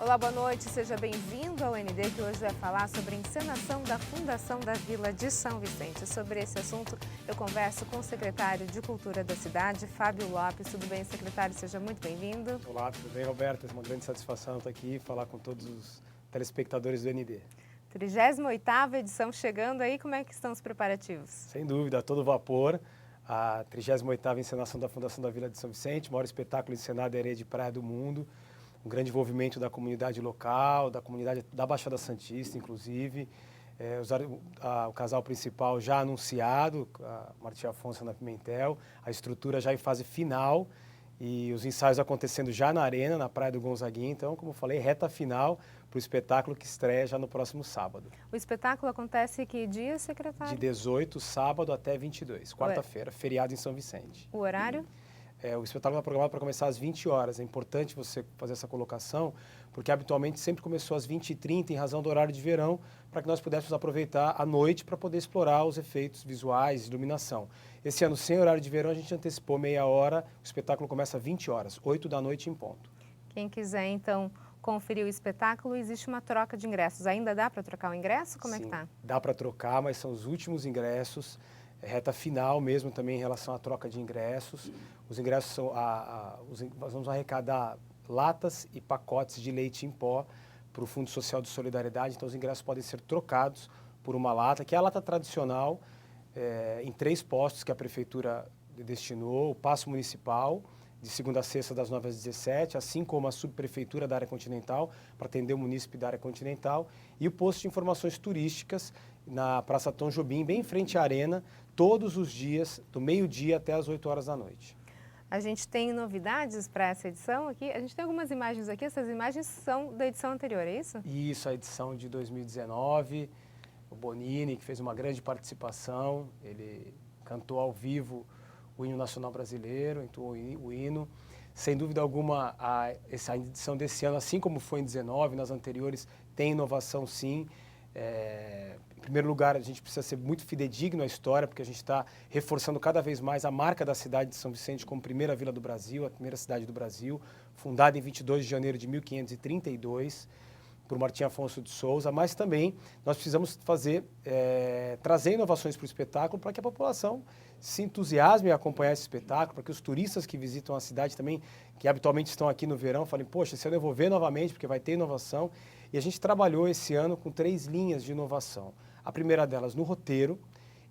Olá, boa noite, seja bem-vindo ao ND, que hoje vai falar sobre a encenação da Fundação da Vila de São Vicente. Sobre esse assunto, eu converso com o secretário de Cultura da cidade, Fábio Lopes. Tudo bem, secretário? Seja muito bem-vindo. Olá, tudo bem, Roberta? É uma grande satisfação estar aqui e falar com todos os telespectadores do ND. 38ª edição chegando aí, como é que estão os preparativos? Sem dúvida, a todo vapor. A 38ª encenação da Fundação da Vila de São Vicente, o maior espetáculo encenado em areia de praia do mundo. Um grande envolvimento da comunidade local, da comunidade da Baixada Santista, inclusive. O casal principal já anunciado, a Martim Afonso e Ana Pimentel, a estrutura já em fase final e os ensaios acontecendo já na arena, na Praia do Gonzaguinha. Então, como eu falei, reta final para o espetáculo que estreia já no próximo sábado. O espetáculo acontece que dia, secretário? De 18, sábado, até 22, quarta-feira, feriado em São Vicente. O horário? O espetáculo está programado para começar às 20 horas. É importante você fazer essa colocação, porque habitualmente sempre começou às 20h30, em razão do horário de verão, para que nós pudéssemos aproveitar a noite para poder explorar os efeitos visuais, iluminação. Esse ano, sem horário de verão, a gente antecipou meia hora, o espetáculo começa às 20 horas, 8 da noite em ponto. Quem quiser, então, conferir o espetáculo, existe uma troca de ingressos. Ainda dá para trocar o ingresso? Como é que tá? Dá para trocar, mas são os últimos ingressos. Reta final mesmo também em relação à troca de ingressos. Os ingressos são nós vamos arrecadar latas e pacotes de leite em pó para o Fundo Social de Solidariedade. Então os ingressos podem ser trocados por uma lata, que é a lata tradicional, em 3 postos que a Prefeitura destinou: o Paço Municipal, de segunda a sexta, das 9 às 17, assim como a subprefeitura da área continental, para atender o munícipe da área continental, e o posto de informações turísticas na Praça Tom Jobim, bem em frente à arena, todos os dias, do meio-dia até as 8 horas da noite. A gente tem novidades para essa edição aqui. A gente tem algumas imagens aqui, essas imagens são da edição anterior, é isso? Isso, a edição de 2019, o Bonini, que fez uma grande participação, ele cantou ao vivo o hino nacional brasileiro, entoou o hino. Sem dúvida alguma, essa edição desse ano, assim como foi em 19, nas anteriores, tem inovação sim. Em primeiro lugar, a gente precisa ser muito fidedigno à história, porque a gente está reforçando cada vez mais a marca da cidade de São Vicente como primeira vila do Brasil, a primeira cidade do Brasil, fundada em 22 de janeiro de 1532, por Martim Afonso de Souza, mas também nós precisamos trazer inovações para o espetáculo para que a população se entusiasme em acompanhar esse espetáculo, para que os turistas que visitam a cidade também, que habitualmente estão aqui no verão, falem, poxa, esse ano eu vou ver novamente, porque vai ter inovação. E a gente trabalhou esse ano com 3 linhas de inovação. A primeira delas no roteiro,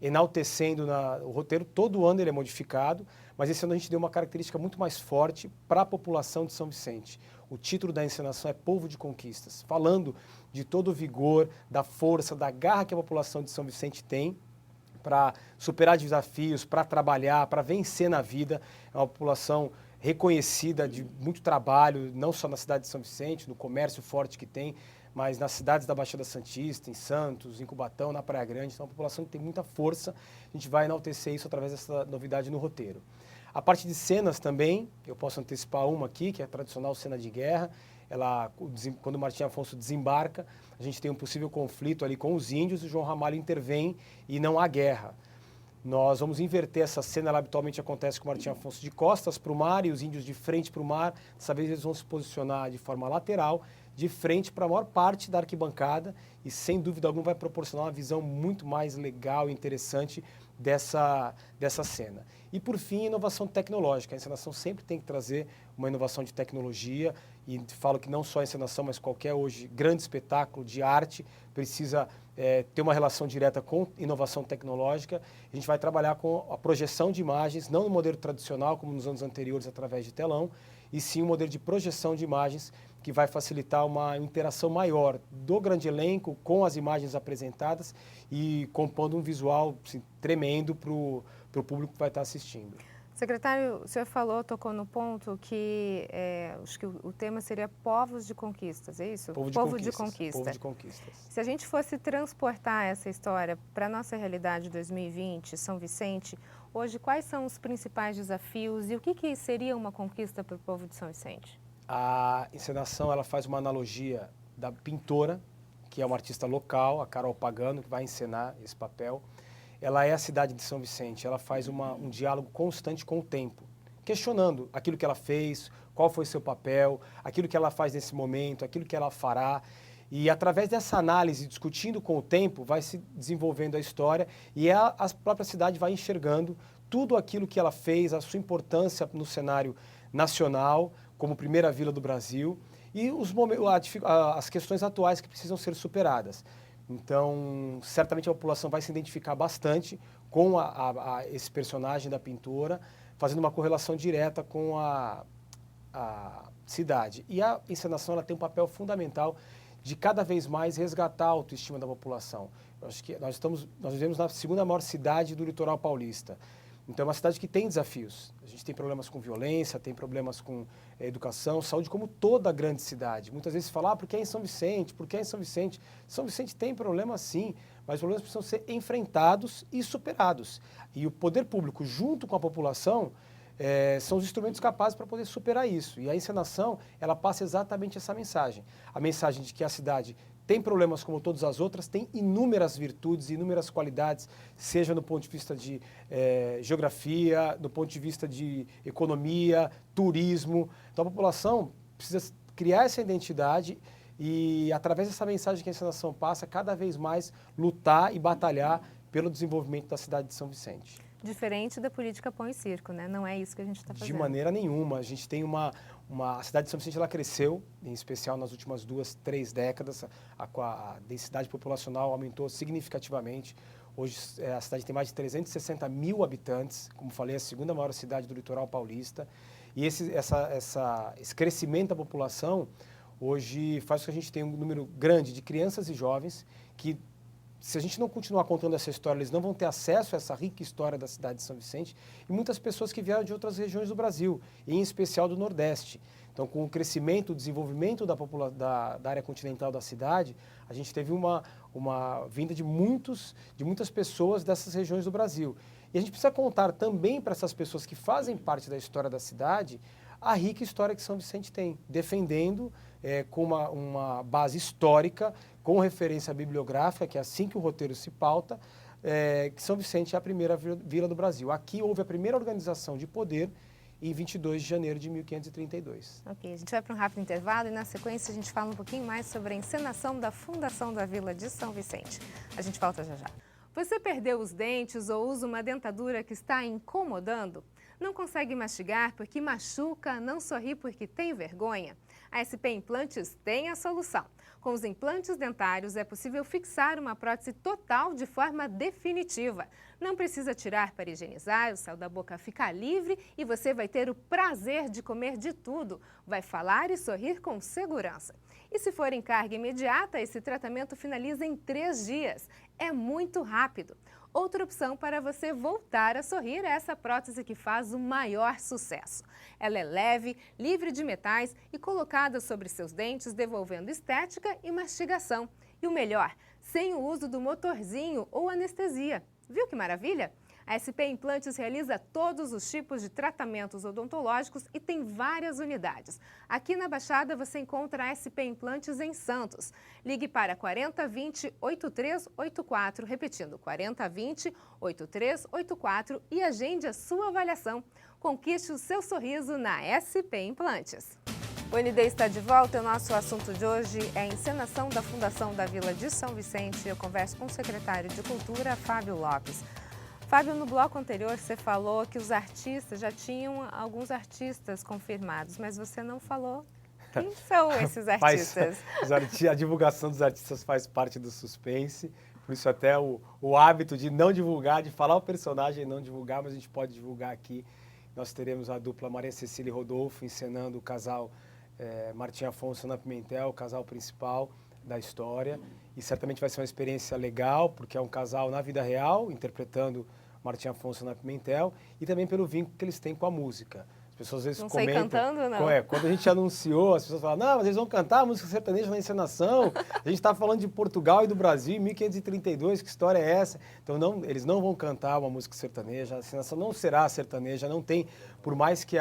enaltecendo o roteiro, todo ano ele é modificado, mas esse ano a gente deu uma característica muito mais forte para a população de São Vicente. O título da encenação é Povo de Conquistas, falando de todo o vigor, da força, da garra que a população de São Vicente tem para superar desafios, para trabalhar, para vencer na vida. É uma população reconhecida de muito trabalho, não só na cidade de São Vicente, no comércio forte que tem, mas nas cidades da Baixada Santista, em Santos, em Cubatão, na Praia Grande. Então, é uma população que tem muita força. A gente vai enaltecer isso através dessa novidade no roteiro. A parte de cenas também, eu posso antecipar uma aqui, que é a tradicional cena de guerra. Quando o Martim Afonso desembarca, a gente tem um possível conflito ali com os índios, e o João Ramalho intervém e não há guerra. Nós vamos inverter essa cena, ela habitualmente acontece com o Martim Afonso de costas para o mar e os índios de frente para o mar. Dessa vez eles vão se posicionar de forma lateral, de frente para a maior parte da arquibancada e, sem dúvida alguma, vai proporcionar uma visão muito mais legal e interessante dessa cena. E, por fim, inovação tecnológica. A encenação sempre tem que trazer uma inovação de tecnologia e falo que não só a encenação, mas qualquer hoje grande espetáculo de arte precisa ter uma relação direta com inovação tecnológica. A gente vai trabalhar com a projeção de imagens, não no modelo tradicional, como nos anos anteriores, através de telão, e sim um modelo de projeção de imagens que vai facilitar uma interação maior do grande elenco com as imagens apresentadas e compondo um visual assim, tremendo para o público que vai estar assistindo. Secretário, o senhor tocou no ponto que acho que o tema seria povos de conquistas, é isso? Povo de conquistas. Povo de conquistas. Se a gente fosse transportar essa história para a nossa realidade de 2020, São Vicente, hoje quais são os principais desafios e o que seria uma conquista para o povo de São Vicente? A encenação ela faz uma analogia da pintora, que é uma artista local, a Carol Pagano, que vai encenar esse papel. Ela é a cidade de São Vicente, ela faz um diálogo constante com o tempo, questionando aquilo que ela fez, qual foi seu papel, aquilo que ela faz nesse momento, aquilo que ela fará. E através dessa análise, discutindo com o tempo, vai se desenvolvendo a história e a própria cidade vai enxergando tudo aquilo que ela fez, a sua importância no cenário nacional, como primeira vila do Brasil, e as questões atuais que precisam ser superadas. Então, certamente a população vai se identificar bastante com esse personagem da pintora, fazendo uma correlação direta com a cidade. E a encenação ela tem um papel fundamental de cada vez mais resgatar a autoestima da população. Eu acho que nós vivemos na segunda maior cidade do litoral paulista. Então é uma cidade que tem desafios. A gente tem problemas com violência, tem problemas com educação, saúde, como toda grande cidade. Muitas vezes se fala, porque é em São Vicente, porque é em São Vicente. São Vicente tem problema sim, mas os problemas precisam ser enfrentados e superados. E o poder público, junto com a população, são os instrumentos capazes para poder superar isso. E a encenação, ela passa exatamente essa mensagem. A mensagem de que a cidade tem problemas como todas as outras, tem inúmeras virtudes, inúmeras qualidades, seja no ponto de vista de geografia, do ponto de vista de economia, turismo. Então a população precisa criar essa identidade e, através dessa mensagem que a encenação passa, cada vez mais lutar e batalhar pelo desenvolvimento da cidade de São Vicente. Diferente da política pão e circo, né? Não é isso que a gente está fazendo. De maneira nenhuma. A gente tem a cidade de São Vicente ela cresceu, em especial nas últimas 2, 3 décadas. A densidade populacional aumentou significativamente. Hoje a cidade tem mais de 360 mil habitantes, como falei, a segunda maior cidade do litoral paulista. E esse crescimento da população hoje faz com que a gente tenha um número grande de crianças e jovens que, se a gente não continuar contando essa história, eles não vão ter acesso a essa rica história da cidade de São Vicente e muitas pessoas que vieram de outras regiões do Brasil, em especial do Nordeste. Então, com o crescimento, o desenvolvimento da área continental da cidade, a gente teve uma vinda de muitas pessoas dessas regiões do Brasil. E a gente precisa contar também para essas pessoas que fazem parte da história da cidade a rica história que São Vicente tem, defendendo com uma base histórica, com referência bibliográfica, que é assim que o roteiro se pauta, que São Vicente é a primeira vila do Brasil. Aqui houve a primeira organização de poder em 22 de janeiro de 1532. Ok, a gente vai para um rápido intervalo e na sequência a gente fala um pouquinho mais sobre a encenação da fundação da Vila de São Vicente. A gente volta já já. Você perdeu os dentes ou usa uma dentadura que está incomodando? Não consegue mastigar porque machuca, não sorri porque tem vergonha? A SP Implantes tem a solução. Com os implantes dentários é possível fixar uma prótese total de forma definitiva. Não precisa tirar para higienizar, o céu da boca fica livre e você vai ter o prazer de comer de tudo. Vai falar e sorrir com segurança. E se for em carga imediata, esse tratamento finaliza em 3 dias. É muito rápido. Outra opção para você voltar a sorrir é essa prótese que faz o maior sucesso. Ela é leve, livre de metais e colocada sobre seus dentes, devolvendo estética e mastigação. E o melhor, sem o uso do motorzinho ou anestesia. Viu que maravilha? A SP Implantes realiza todos os tipos de tratamentos odontológicos e tem várias unidades. Aqui na Baixada você encontra a SP Implantes em Santos. Ligue para 4020-8384, repetindo, 4020-8384 e agende a sua avaliação. Conquiste o seu sorriso na SP Implantes. O ND está de volta e o nosso assunto de hoje é a encenação da Fundação da Vila de São Vicente. Eu converso com o secretário de Cultura, Fábio Lopes. Fábio, no bloco anterior você falou que os artistas, já tinham alguns artistas confirmados, mas você não falou quem são esses artistas. A divulgação dos artistas faz parte do suspense, por isso até o hábito de não divulgar, de falar o personagem e não divulgar, mas a gente pode divulgar aqui. Nós teremos a dupla Maria Cecília e Rodolfo encenando o casal Martim Afonso e Ana Pimentel, o casal principal da história. E certamente vai ser uma experiência legal, porque é um casal na vida real, interpretando Martim Afonso e Ana Pimentel, e também pelo vínculo que eles têm com a música. As pessoas às vezes comentam... Não sei cantando, não. Quando a gente anunciou, as pessoas falam, não, mas eles vão cantar a música sertaneja na encenação, a gente está falando de Portugal e do Brasil em 1532, que história é essa? Então eles não vão cantar uma música sertaneja, a encenação não será sertaneja, não tem, por mais que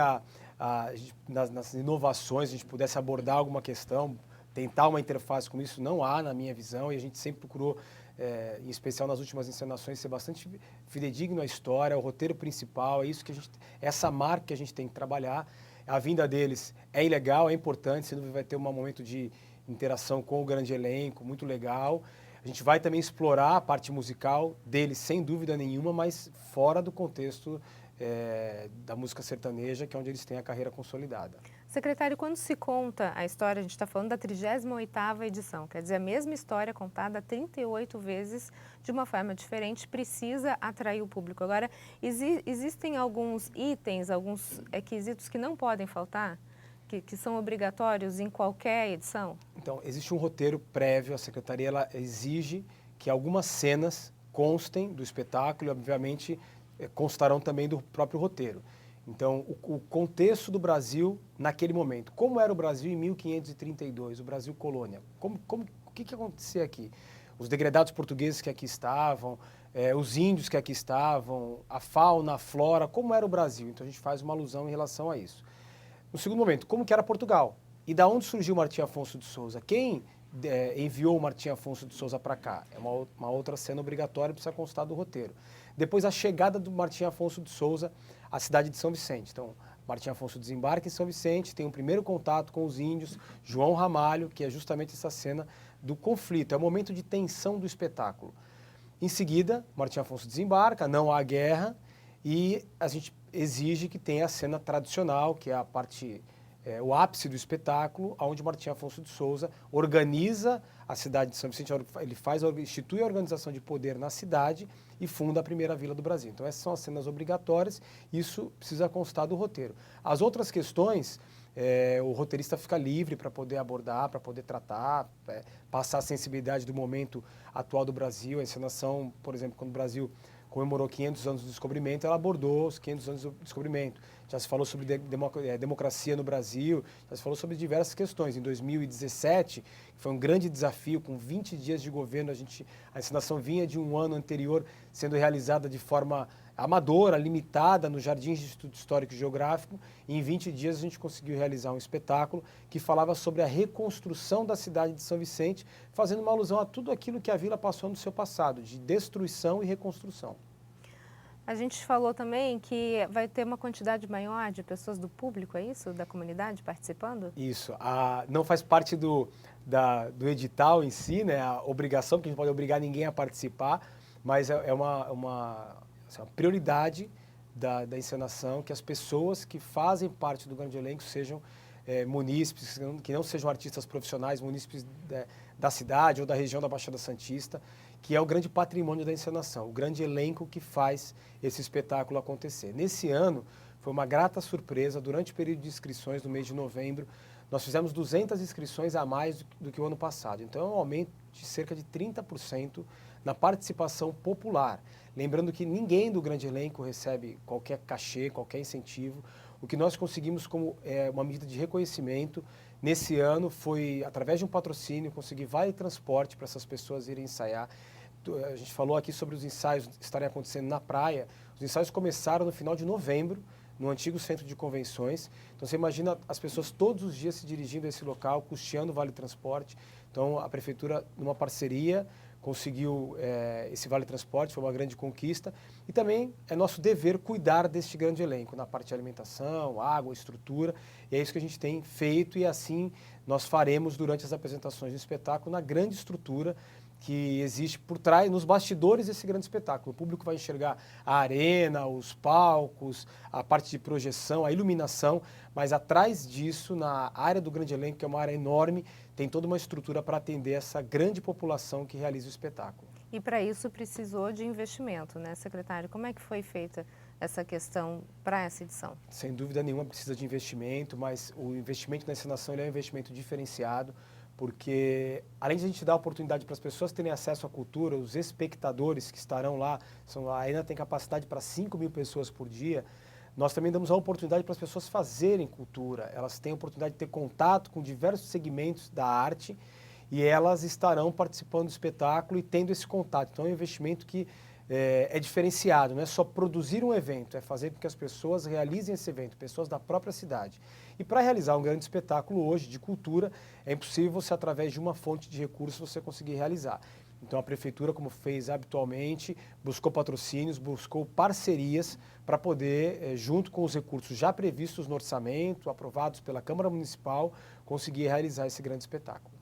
nas inovações a gente pudesse abordar alguma questão, tentar uma interface com isso, não há na minha visão, e a gente sempre procurou, em especial nas últimas encenações, ser bastante fidedigno à história, ao roteiro principal, essa marca que a gente tem que trabalhar. A vinda deles é legal, é importante, sem dúvida vai ter um momento de interação com o grande elenco, muito legal. A gente vai também explorar a parte musical deles, sem dúvida nenhuma, mas fora do contexto da música sertaneja, que é onde eles têm a carreira consolidada. Secretário, quando se conta a história, a gente está falando da 38ª edição, quer dizer, a mesma história contada 38 vezes de uma forma diferente, precisa atrair o público. Agora, existem alguns itens, alguns quesitos que não podem faltar, que são obrigatórios em qualquer edição? Então, existe um roteiro prévio, a Secretaria ela exige que algumas cenas constem do espetáculo e, obviamente, constarão também do próprio roteiro. Então, o contexto do Brasil naquele momento. Como era o Brasil em 1532, o Brasil colônia? O que acontecia aqui? Os degredados portugueses que aqui estavam, os índios que aqui estavam, a fauna, a flora, como era o Brasil? Então, a gente faz uma alusão em relação a isso. No segundo momento, como que era Portugal? E da onde surgiu Martim Afonso de Souza? Quem enviou o Martim Afonso de Souza para cá? É uma outra cena obrigatória, precisa constar do roteiro. Depois, a chegada do Martim Afonso de Souza à cidade de São Vicente. Então, Martim Afonso desembarca em São Vicente, tem um primeiro contato com os índios, João Ramalho, que é justamente essa cena do conflito, é o momento de tensão do espetáculo. Em seguida, Martim Afonso desembarca, não há guerra, e a gente exige que tenha a cena tradicional, que é a parte, o ápice do espetáculo, onde Martim Afonso de Souza organiza a cidade de São Vicente, ele institui a organização de poder na cidade e funda a primeira vila do Brasil. Então essas são as cenas obrigatórias, isso precisa constar do roteiro. As outras questões, o roteirista fica livre para poder abordar, para poder tratar, passar a sensibilidade do momento atual do Brasil. A encenação, por exemplo, quando o Brasil comemorou 500 anos do descobrimento, ela abordou os 500 anos do descobrimento. Já se falou sobre democracia no Brasil, já se falou sobre diversas questões. Em 2017, foi um grande desafio, com 20 dias de governo, a encenação vinha de um ano anterior sendo realizada de forma amadora, limitada, no Jardim de Instituto Histórico e Geográfico, e em 20 dias a gente conseguiu realizar um espetáculo que falava sobre a reconstrução da cidade de São Vicente, fazendo uma alusão a tudo aquilo que a vila passou no seu passado, de destruição e reconstrução. A gente falou também que vai ter uma quantidade maior de pessoas do público, é isso? Da comunidade participando? Isso. Não faz parte do edital em si, né, a obrigação, porque a gente não pode obrigar ninguém a participar, mas é uma prioridade da encenação, que as pessoas que fazem parte do grande elenco sejam munícipes, que não sejam artistas profissionais, munícipes da cidade ou da região da Baixada Santista, que é o grande patrimônio da encenação, o grande elenco que faz esse espetáculo acontecer. Nesse ano, foi uma grata surpresa, durante o período de inscrições, no mês de novembro, nós fizemos 200 inscrições a mais do que o ano passado. Então, é um aumento de cerca de 30% na participação popular. Lembrando que ninguém do grande elenco recebe qualquer cachê, qualquer incentivo. O que nós conseguimos como uma medida de reconhecimento nesse ano foi, através de um patrocínio, conseguir vale transporte para essas pessoas irem ensaiar. A gente falou aqui sobre os ensaios estarem acontecendo na praia. Os ensaios começaram no final de novembro, no antigo centro de convenções. Então você imagina as pessoas todos os dias se dirigindo a esse local, custeando o vale transporte. Então a prefeitura, numa parceria, conseguiu esse vale transporte, foi uma grande conquista. E também é nosso dever cuidar deste grande elenco, na parte de alimentação, água, estrutura. E é isso que a gente tem feito e assim nós faremos durante as apresentações do espetáculo, na grande estrutura que existe por trás, nos bastidores desse grande espetáculo. O público vai enxergar a arena, os palcos, a parte de projeção, a iluminação, mas atrás disso, na área do grande elenco, que é uma área enorme, tem toda uma estrutura para atender essa grande população que realiza o espetáculo. E para isso precisou de investimento, né, secretário? Como é que foi feita essa questão para essa edição? Sem dúvida nenhuma precisa de investimento, mas o investimento na encenação ele é um investimento diferenciado, porque além de a gente dar oportunidade para as pessoas terem acesso à cultura, os espectadores que estarão lá, a arena tem capacidade para 5.000 pessoas por dia, nós também damos a oportunidade para as pessoas fazerem cultura, elas têm a oportunidade de ter contato com diversos segmentos da arte e elas estarão participando do espetáculo e tendo esse contato. Então é um investimento que é diferenciado, não é só produzir um evento, é fazer com que as pessoas realizem esse evento, pessoas da própria cidade. E para realizar um grande espetáculo hoje de cultura, é impossível você, através de uma fonte de recursos, você conseguir realizar. Então a prefeitura, como fez habitualmente, buscou patrocínios, buscou parcerias para poder, junto com os recursos já previstos no orçamento, aprovados pela Câmara Municipal, conseguir realizar esse grande espetáculo.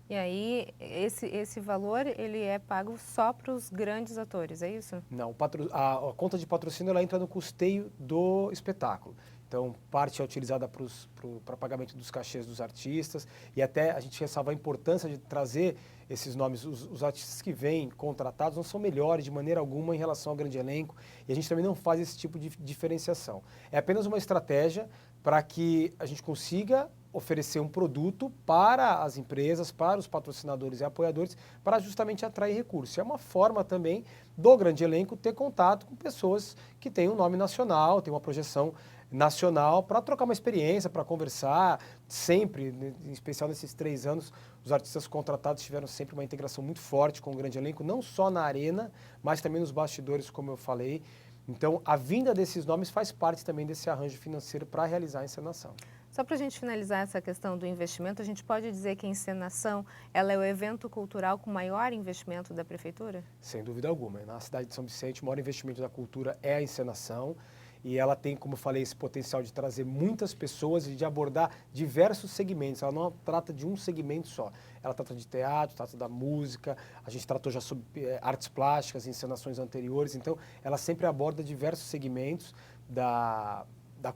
E aí, esse valor, ele é pago só para os grandes atores, é isso? Não, a conta de patrocínio ela entra no custeio do espetáculo. Então, parte é utilizada para pagamento dos cachês dos artistas e até a gente ressalva a importância de trazer esses nomes. Os artistas que vêm contratados não são melhores de maneira alguma em relação ao grande elenco e a gente também não faz esse tipo de diferenciação. É apenas uma estratégia para que a gente consiga oferecer um produto para as empresas, para os patrocinadores e apoiadores, para justamente atrair recursos. É uma forma também do grande elenco ter contato com pessoas que têm um nome nacional, têm uma projeção nacional, para trocar uma experiência, para conversar. Sempre, em especial nesses 3 anos, os artistas contratados tiveram sempre uma integração muito forte com o grande elenco, não só na arena, mas também nos bastidores, como eu falei. Então, a vinda desses nomes faz parte também desse arranjo financeiro para realizar a encenação. Só para a gente finalizar essa questão do investimento, a gente pode dizer que a encenação ela é o evento cultural com maior investimento da prefeitura? Sem dúvida alguma. Na cidade de São Vicente, o maior investimento da cultura é a encenação e ela tem, como eu falei, esse potencial de trazer muitas pessoas e de abordar diversos segmentos. Ela não trata de um segmento só. Ela trata de teatro, trata da música, a gente tratou já sobre artes plásticas, encenações anteriores, então ela sempre aborda diversos segmentos da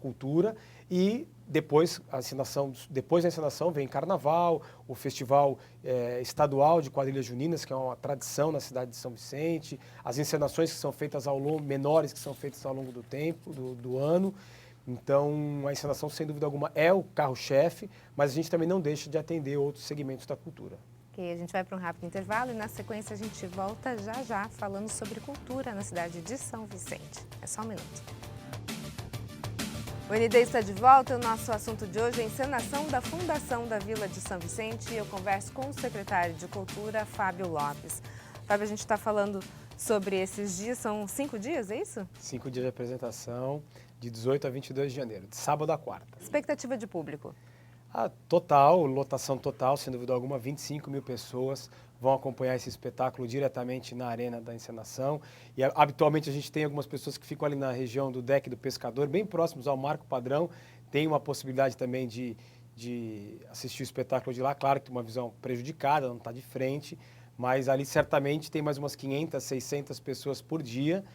cultura e depois da encenação vem Carnaval, o Festival Estadual de Quadrilhas Juninas, que é uma tradição na cidade de São Vicente, as encenações que são feitas menores que são feitas ao longo do tempo, do ano. Então, a encenação, sem dúvida alguma, é o carro-chefe, mas a gente também não deixa de atender outros segmentos da cultura. Ok, a gente vai para um rápido intervalo e na sequência a gente volta já falando sobre cultura na cidade de São Vicente. É só um minuto. O ND está de volta. O nosso assunto de hoje é a encenação da Fundação da Vila de São Vicente e eu converso com o secretário de Cultura, Fábio Lopes. Fábio, a gente está falando sobre esses dias, são 5 dias, é isso? 5 dias de apresentação, de 18 a 22 de janeiro, de sábado a quarta. Expectativa de público? Lotação total, sem dúvida alguma, 25 mil pessoas vão acompanhar esse espetáculo diretamente na arena da encenação. E habitualmente a gente tem algumas pessoas que ficam ali na região do Deck do Pescador, bem próximos ao Marco Padrão. Tem uma possibilidade também de assistir o espetáculo de lá, claro que tem uma visão prejudicada, não está de frente, mas ali certamente tem mais umas 500, 600 pessoas por dia.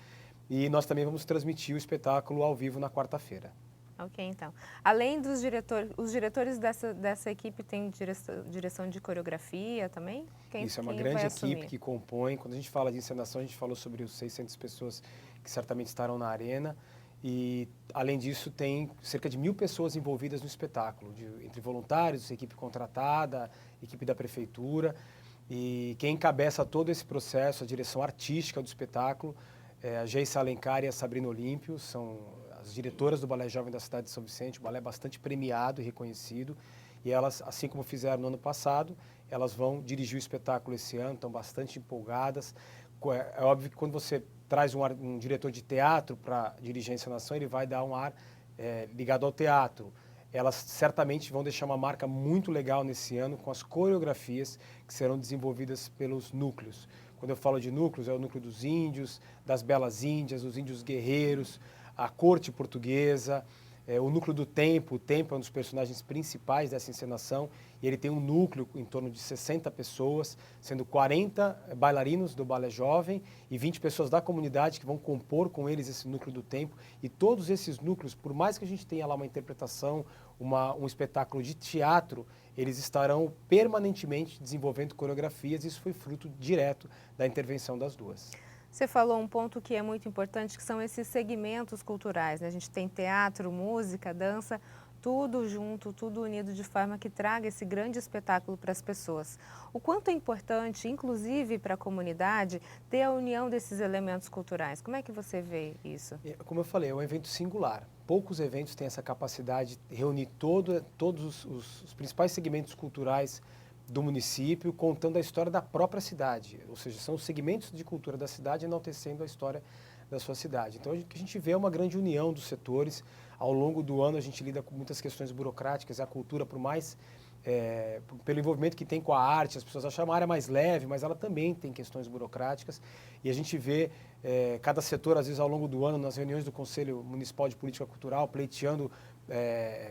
E nós também vamos transmitir o espetáculo ao vivo na quarta-feira. Ok, então. Além dos diretores, os diretores dessa equipe têm direção de coreografia também? Isso é uma grande equipe que compõe. Quando a gente fala de encenação, a gente falou sobre os 600 pessoas que certamente estarão na arena. E, além disso, tem cerca de 1.000 pessoas envolvidas no espetáculo, entre voluntários, equipe contratada, equipe da prefeitura. E quem encabeça todo esse processo, a direção artística do espetáculo, a Geissa Alencar e a Sabrina Olímpio, são as diretoras do Balé Jovem da cidade de São Vicente, um balé bastante premiado e reconhecido. E elas, assim como fizeram no ano passado, elas vão dirigir o espetáculo esse ano, estão bastante empolgadas. É óbvio que quando você traz um diretor de teatro para dirigir a encenação, ele vai dar um ar ligado ao teatro. Elas certamente vão deixar uma marca muito legal nesse ano com as coreografias que serão desenvolvidas pelos núcleos. Quando eu falo de núcleos, é o núcleo dos índios, das belas índias, os índios guerreiros, a corte portuguesa, o núcleo do Tempo. O Tempo é um dos personagens principais dessa encenação e ele tem um núcleo em torno de 60 pessoas, sendo 40 bailarinos do Balé Jovem e 20 pessoas da comunidade que vão compor com eles esse núcleo do Tempo. E todos esses núcleos, por mais que a gente tenha lá uma interpretação, um espetáculo de teatro, eles estarão permanentemente desenvolvendo coreografias e isso foi fruto direto da intervenção das duas. Você falou um ponto que é muito importante, que são esses segmentos culturais, né? A gente tem teatro, música, dança, tudo junto, tudo unido de forma que traga esse grande espetáculo para as pessoas. O quanto é importante, inclusive para a comunidade, ter a união desses elementos culturais. Como é que você vê isso? Como eu falei, é um evento singular. Poucos eventos têm essa capacidade de reunir todos os principais segmentos culturais do município, contando a história da própria cidade, ou seja, são os segmentos de cultura da cidade enaltecendo a história da sua cidade. Então, o que a gente vê é uma grande união dos setores. Ao longo do ano, a gente lida com muitas questões burocráticas, e a cultura, por mais pelo envolvimento que tem com a arte, as pessoas acham uma área mais leve, mas ela também tem questões burocráticas. E a gente vê cada setor, às vezes, ao longo do ano, nas reuniões do Conselho Municipal de Política Cultural, pleiteando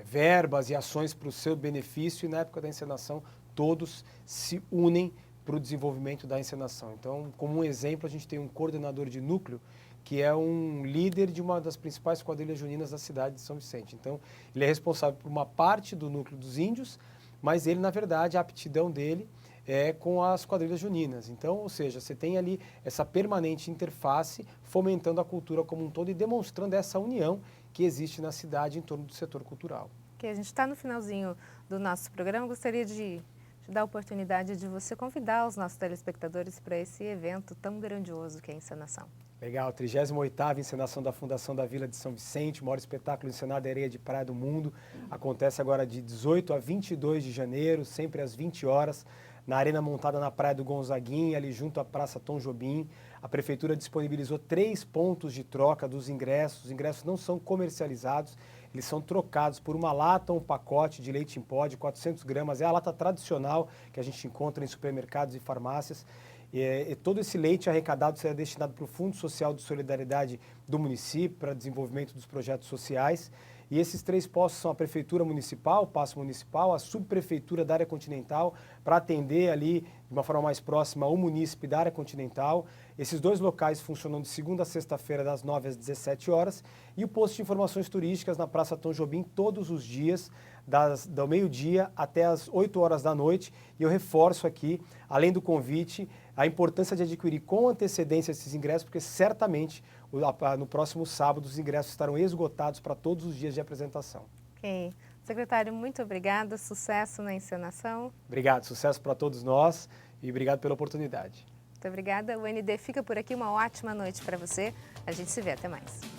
verbas e ações para o seu benefício, e na época da encenação, todos se unem para o desenvolvimento da encenação. Então, como um exemplo, a gente tem um coordenador de núcleo, que é um líder de uma das principais quadrilhas juninas da cidade de São Vicente. Então, ele é responsável por uma parte do núcleo dos índios, mas ele, na verdade, a aptidão dele é com as quadrilhas juninas. Então, ou seja, você tem ali essa permanente interface, fomentando a cultura como um todo e demonstrando essa união que existe na cidade em torno do setor cultural. A gente está no finalzinho do nosso programa, gostaria de dar a oportunidade de você convidar os nossos telespectadores para esse evento tão grandioso que é a encenação. Legal, 38ª encenação da Fundação da Vila de São Vicente, o maior espetáculo encenado em areia de praia do mundo. Acontece agora de 18 a 22 de janeiro, sempre às 20 horas, na arena montada na Praia do Gonzaguinha, ali junto à Praça Tom Jobim. A Prefeitura disponibilizou 3 pontos de troca dos ingressos. Os ingressos não são comercializados, eles são trocados por uma lata ou um pacote de leite em pó de 400 gramas. É a lata tradicional que a gente encontra em supermercados e farmácias. E todo esse leite arrecadado será destinado para o Fundo Social de Solidariedade do município, para desenvolvimento dos projetos sociais. E esses 3 postos são a Prefeitura Municipal, o Paço Municipal, a Subprefeitura da Área Continental, para atender ali de uma forma mais próxima o munícipe da Área Continental. Esses 2 locais funcionam de segunda a sexta-feira, das 9 às 17 horas. E o posto de informações turísticas na Praça Tom Jobim, todos os dias, do meio-dia até as 8 horas da noite. E eu reforço aqui, além do convite, a importância de adquirir com antecedência esses ingressos, porque certamente no próximo sábado os ingressos estarão esgotados para todos os dias de apresentação. Ok. Secretário, muito obrigada, sucesso na encenação. Obrigado, sucesso para todos nós e obrigado pela oportunidade. Muito obrigada. O ND fica por aqui, uma ótima noite para você. A gente se vê, até mais.